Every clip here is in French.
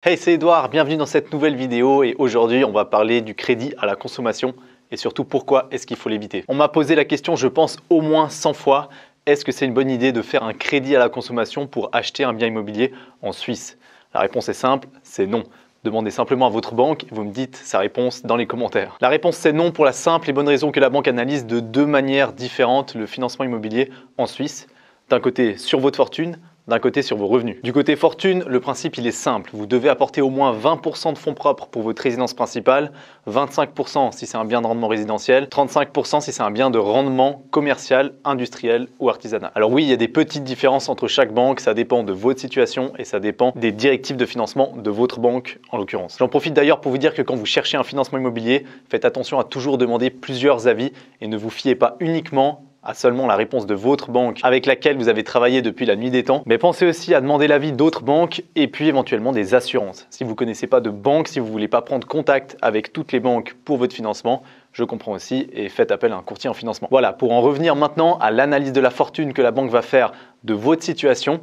Hey, c'est Edouard, bienvenue dans cette nouvelle vidéo et aujourd'hui on va parler du crédit à la consommation et surtout pourquoi est-ce qu'il faut l'éviter. On m'a posé la question, je pense au moins 100 fois, est-ce que c'est une bonne idée de faire un crédit à la consommation pour acheter un bien immobilier en Suisse? La réponse est simple, c'est non. Demandez simplement à votre banque et vous me dites sa réponse dans les commentaires. La réponse c'est non pour la simple et bonne raison que la banque analyse de deux manières différentes le financement immobilier en Suisse. D'un côté sur votre fortune, d'un côté sur vos revenus. Du côté fortune, le principe il est simple. Vous devez apporter au moins 20% de fonds propres pour votre résidence principale, 25% si c'est un bien de rendement résidentiel, 35% si c'est un bien de rendement commercial, industriel ou artisanal. Alors oui, il y a des petites différences entre chaque banque, ça dépend de votre situation et ça dépend des directives de financement de votre banque en l'occurrence. J'en profite d'ailleurs pour vous dire que quand vous cherchez un financement immobilier, faites attention à toujours demander plusieurs avis et ne vous fiez pas uniquement à seulement la réponse de votre banque avec laquelle vous avez travaillé depuis la nuit des temps, mais pensez aussi à demander l'avis d'autres banques et puis éventuellement des assurances. Si vous ne connaissez pas de banque, si vous ne voulez pas prendre contact avec toutes les banques pour votre financement, je comprends aussi et faites appel à un courtier en financement. Voilà, pour en revenir maintenant à l'analyse de la fortune que la banque va faire de votre situation,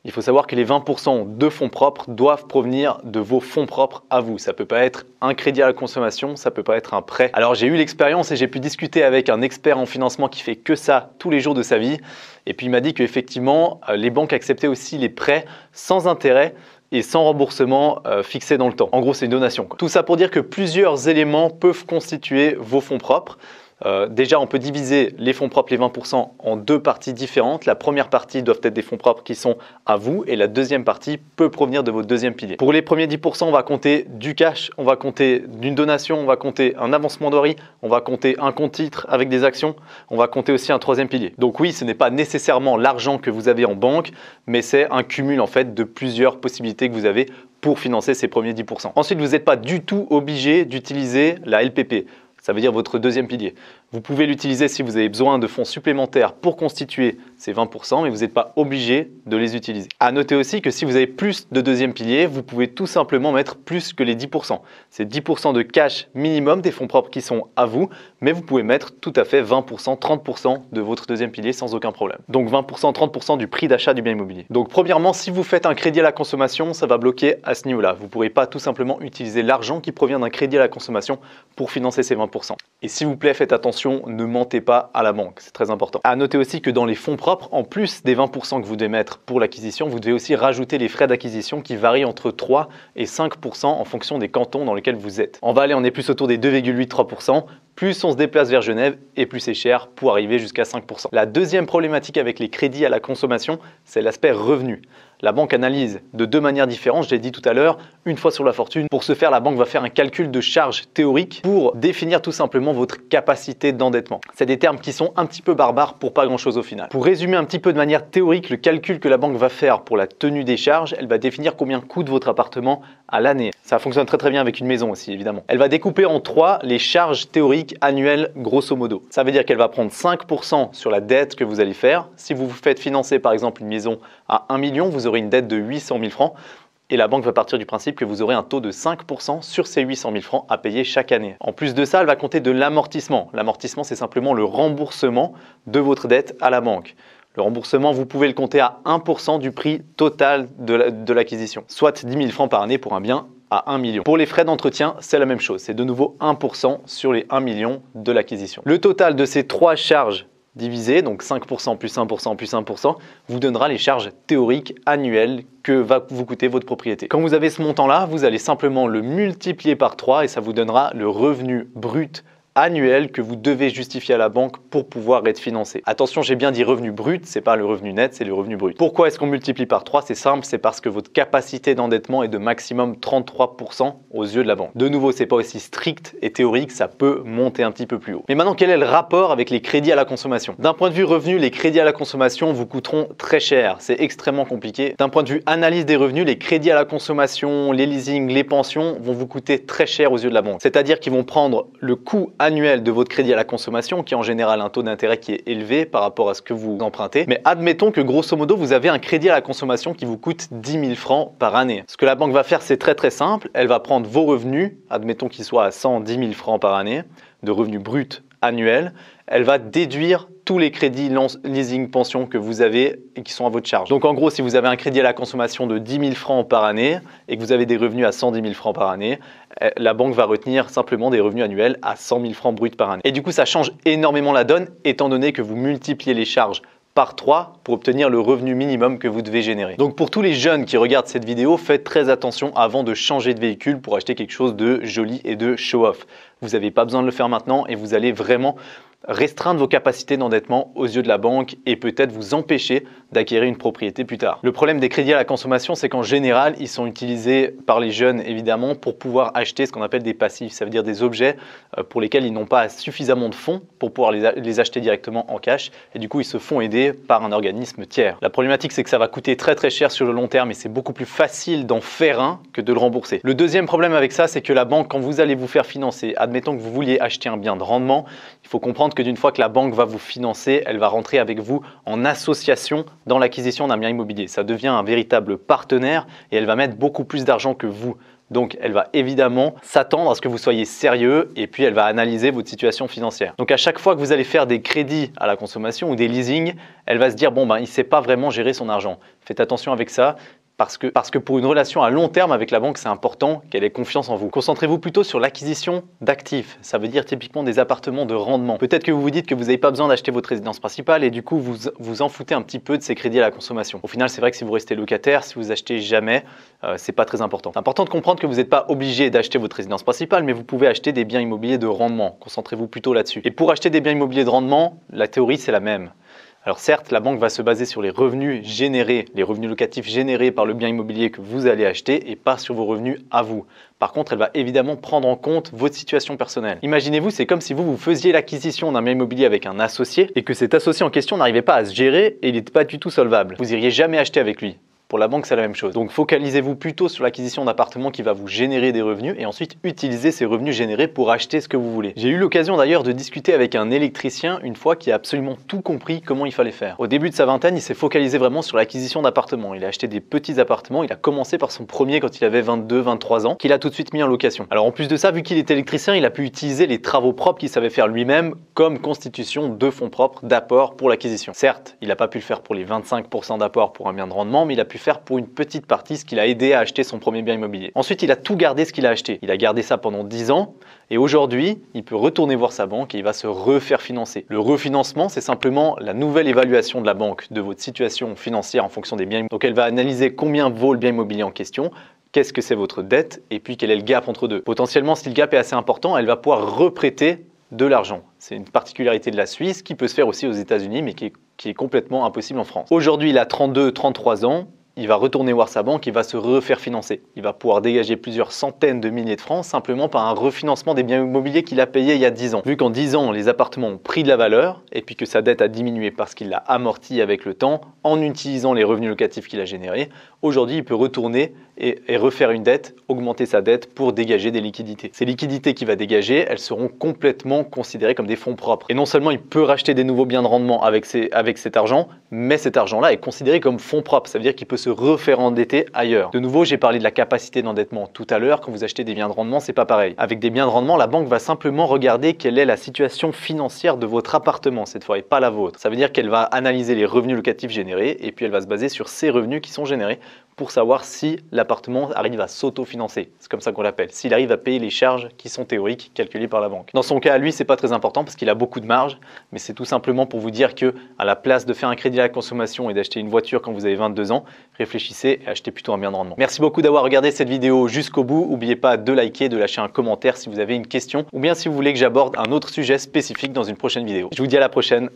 il faut savoir que les 20% de fonds propres doivent provenir de vos fonds propres à vous. Ça ne peut pas être un crédit à la consommation, ça ne peut pas être un prêt. Alors j'ai eu l'expérience et j'ai pu discuter avec un expert en financement qui fait que ça tous les jours de sa vie. Et puis il m'a dit qu'effectivement, les banques acceptaient aussi les prêts sans intérêt et sans remboursement fixé dans le temps. En gros, c'est une donation, quoi. Tout ça pour dire que plusieurs éléments peuvent constituer vos fonds propres. Déjà, on peut diviser les fonds propres, les 20%, en deux parties différentes. La première partie doivent être des fonds propres qui sont à vous et la deuxième partie peut provenir de votre deuxième pilier. Pour les premiers 10%, on va compter du cash, on va compter d'une donation, on va compter un avancement d'ORI, on va compter un compte titre avec des actions, on va compter aussi un troisième pilier. Donc oui, ce n'est pas nécessairement l'argent que vous avez en banque, mais c'est un cumul en fait de plusieurs possibilités que vous avez pour financer ces premiers 10%. Ensuite, vous n'êtes pas du tout obligé d'utiliser la LPP. Ça veut dire votre deuxième pilier. Vous pouvez l'utiliser si vous avez besoin de fonds supplémentaires pour constituer ces 20%, mais vous n'êtes pas obligé de les utiliser. À noter aussi que si vous avez plus de deuxième pilier, vous pouvez tout simplement mettre plus que les 10%. C'est 10% de cash minimum des fonds propres qui sont à vous, mais vous pouvez mettre tout à fait 20%, 30% de votre deuxième pilier sans aucun problème. Donc 20%, 30% du prix d'achat du bien immobilier. Donc premièrement, si vous faites un crédit à la consommation, ça va bloquer à ce niveau-là. Vous ne pourrez pas tout simplement utiliser l'argent qui provient d'un crédit à la consommation pour financer ces 20%. Et s'il vous plaît, faites attention, ne mentez pas à la banque, c'est très important. À noter aussi que dans les fonds propres, en plus des 20% que vous devez mettre pour l'acquisition, vous devez aussi rajouter les frais d'acquisition qui varient entre 3 et 5% en fonction des cantons dans lesquels vous êtes. En Valais, on est plus autour des 2,8-3%. Plus on se déplace vers Genève et plus c'est cher pour arriver jusqu'à 5%. La deuxième problématique avec les crédits à la consommation, c'est l'aspect revenu. La banque analyse de deux manières différentes, je l'ai dit tout à l'heure, une fois sur la fortune. Pour ce faire, la banque va faire un calcul de charge théorique pour définir tout simplement votre capacité d'endettement. C'est des termes qui sont un petit peu barbares pour pas grand-chose au final. Pour résumer un petit peu de manière théorique le calcul que la banque va faire pour la tenue des charges, elle va définir combien coûte votre appartement à l'année. Ça fonctionne très bien avec une maison aussi, évidemment. Elle va découper en trois les charges théoriques annuelles grosso modo. Ça veut dire qu'elle va prendre 5% sur la dette que vous allez faire. Si vous vous faites financer par exemple une maison à 1 million, vous aurez une dette de 800 000 francs et la banque va partir du principe que vous aurez un taux de 5% sur ces 800 000 francs à payer chaque année. En plus de ça, elle va compter de l'amortissement. L'amortissement, c'est simplement le remboursement de votre dette à la banque. Le remboursement, vous pouvez le compter à 1% du prix total de l'acquisition, soit 10 000 francs par année pour un bien à 1 million. Pour les frais d'entretien, c'est la même chose. C'est de nouveau 1% sur les 1 million de l'acquisition. Le total de ces trois charges divisé, donc 5% plus 1% plus 1%, vous donnera les charges théoriques annuelles que va vous coûter votre propriété. Quand vous avez ce montant-là, vous allez simplement le multiplier par 3 et ça vous donnera le revenu brut annuel que vous devez justifier à la banque pour pouvoir être financé. Attention, j'ai bien dit revenu brut, c'est pas le revenu net, c'est le revenu brut. Pourquoi est-ce qu'on multiplie par 3? C'est simple, c'est parce que votre capacité d'endettement est de maximum 33% aux yeux de la banque. De nouveau, c'est pas aussi strict et théorique, ça peut monter un petit peu plus haut. Mais maintenant, quel est le rapport avec les crédits à la consommation? D'un point de vue revenu, les crédits à la consommation vous coûteront très cher, c'est extrêmement compliqué. D'un point de vue analyse des revenus, les crédits à la consommation, les leasing, les pensions vont vous coûter très cher aux yeux de la banque. C'est-à-dire qu'ils vont prendre le coût annuel de votre crédit à la consommation, qui est en général un taux d'intérêt qui est élevé par rapport à ce que vous empruntez. Mais admettons que grosso modo, vous avez un crédit à la consommation qui vous coûte 10 000 francs par année. Ce que la banque va faire, c'est très simple. Elle va prendre vos revenus, admettons qu'ils soient à 110 000 francs par année, de revenus bruts annuel, elle va déduire tous les crédits leasing pension que vous avez et qui sont à votre charge. Donc en gros, si vous avez un crédit à la consommation de 10 000 francs par année et que vous avez des revenus à 110 000 francs par année, la banque va retenir simplement des revenus annuels à 100 000 francs bruts par année. Et du coup, ça change énormément la donne étant donné que vous multipliez les charges par 3 pour obtenir le revenu minimum que vous devez générer. Donc pour tous les jeunes qui regardent cette vidéo, faites très attention avant de changer de véhicule pour acheter quelque chose de joli et de show-off. Vous n'avez pas besoin de le faire maintenant et vous allez vraiment restreindre vos capacités d'endettement aux yeux de la banque et peut-être vous empêcher d'acquérir une propriété plus tard. Le problème des crédits à la consommation, c'est qu'en général, ils sont utilisés par les jeunes évidemment pour pouvoir acheter ce qu'on appelle des passifs. Ça veut dire des objets pour lesquels ils n'ont pas suffisamment de fonds pour pouvoir les acheter directement en cash et du coup, ils se font aider par un organisme tiers. La problématique, c'est que ça va coûter très très cher sur le long terme et c'est beaucoup plus facile d'en faire un que de le rembourser. Le deuxième problème avec ça, c'est que la banque, quand vous allez vous faire financer, admettons que vous vouliez acheter un bien de rendement, il faut comprendre que d'une fois que la banque va vous financer, elle va rentrer avec vous en association dans l'acquisition d'un bien immobilier. Ça devient un véritable partenaire et elle va mettre beaucoup plus d'argent que vous. Donc, elle va évidemment s'attendre à ce que vous soyez sérieux et puis elle va analyser votre situation financière. Donc, à chaque fois que vous allez faire des crédits à la consommation ou des leasings, elle va se dire, bon, il ne sait pas vraiment gérer son argent. Faites attention avec ça. Parce que pour une relation à long terme avec la banque, c'est important qu'elle ait confiance en vous. Concentrez-vous plutôt sur l'acquisition d'actifs. Ça veut dire typiquement des appartements de rendement. Peut-être que vous vous dites que vous n'avez pas besoin d'acheter votre résidence principale et du coup, vous en foutez un petit peu de ces crédits à la consommation. Au final, c'est vrai que si vous restez locataire, si vous achetez jamais, c'est pas très important. C'est important de comprendre que vous n'êtes pas obligé d'acheter votre résidence principale, mais vous pouvez acheter des biens immobiliers de rendement. Concentrez-vous plutôt là-dessus. Et pour acheter des biens immobiliers de rendement, la théorie, c'est la même. Alors certes, la banque va se baser sur les revenus générés, les revenus locatifs générés par le bien immobilier que vous allez acheter et pas sur vos revenus à vous. Par contre, elle va évidemment prendre en compte votre situation personnelle. Imaginez-vous, c'est comme si vous faisiez l'acquisition d'un bien immobilier avec un associé et que cet associé en question n'arrivait pas à se gérer et il n'était pas du tout solvable. Vous n'iriez jamais acheter avec lui. Pour la banque, c'est la même chose. Donc, focalisez-vous plutôt sur l'acquisition d'appartements qui va vous générer des revenus et ensuite utilisez ces revenus générés pour acheter ce que vous voulez. J'ai eu l'occasion d'ailleurs de discuter avec un électricien une fois qui a absolument tout compris comment il fallait faire. Au début de sa vingtaine, il s'est focalisé vraiment sur l'acquisition d'appartements. Il a acheté des petits appartements. Il a commencé par son premier quand il avait 22, 23 ans, qu'il a tout de suite mis en location. Alors, en plus de ça, vu qu'il était électricien, il a pu utiliser les travaux propres qu'il savait faire lui-même comme constitution de fonds propres d'apport pour l'acquisition. Certes, il n'a pas pu le faire pour les 25% d'apport pour un bien de rendement, mais il a pu faire pour une petite partie ce qu'il a aidé à acheter son premier bien immobilier. Ensuite, il a tout gardé ce qu'il a acheté. Il a gardé ça pendant 10 ans et aujourd'hui, il peut retourner voir sa banque et il va se refaire financer. Le refinancement, c'est simplement la nouvelle évaluation de la banque de votre situation financière en fonction des biens immobiliers. Donc, elle va analyser combien vaut le bien immobilier en question, qu'est-ce que c'est votre dette et puis quel est le gap entre deux. Potentiellement, si le gap est assez important, elle va pouvoir reprêter de l'argent. C'est une particularité de la Suisse qui peut se faire aussi aux États-Unis mais qui est complètement impossible en France. Aujourd'hui, il a 32, 33 ans. Il va retourner voir sa banque, il va se refaire financer. Il va pouvoir dégager plusieurs centaines de milliers de francs simplement par un refinancement des biens immobiliers qu'il a payés il y a 10 ans. Vu qu'en 10 ans, les appartements ont pris de la valeur et puis que sa dette a diminué parce qu'il l'a amorti avec le temps en utilisant les revenus locatifs qu'il a générés, aujourd'hui, il peut retourner et refaire une dette, augmenter sa dette pour dégager des liquidités. Ces liquidités qu'il va dégager, elles seront complètement considérées comme des fonds propres. Et non seulement il peut racheter des nouveaux biens de rendement avec cet argent, mais cet argent-là est considéré comme fonds propres. Ça veut dire qu'il peut se refaire endetter ailleurs. De nouveau, j'ai parlé de la capacité d'endettement tout à l'heure. Quand vous achetez des biens de rendement, c'est pas pareil. Avec des biens de rendement, la banque va simplement regarder quelle est la situation financière de votre appartement cette fois et pas la vôtre. Ça veut dire qu'elle va analyser les revenus locatifs générés et puis elle va se baser sur ces revenus qui sont générés pour savoir si l'appartement arrive à s'autofinancer. C'est comme ça qu'on l'appelle. S'il arrive à payer les charges qui sont théoriques calculées par la banque. Dans son cas, lui, c'est pas très important parce qu'il a beaucoup de marge, mais c'est tout simplement pour vous dire que à la place de faire un crédit à la consommation et d'acheter une voiture quand vous avez 22 ans, réfléchissez et achetez plutôt un bien de rendement. Merci beaucoup d'avoir regardé cette vidéo jusqu'au bout. N'oubliez pas de liker, de lâcher un commentaire si vous avez une question ou bien si vous voulez que j'aborde un autre sujet spécifique dans une prochaine vidéo. Je vous dis à la prochaine.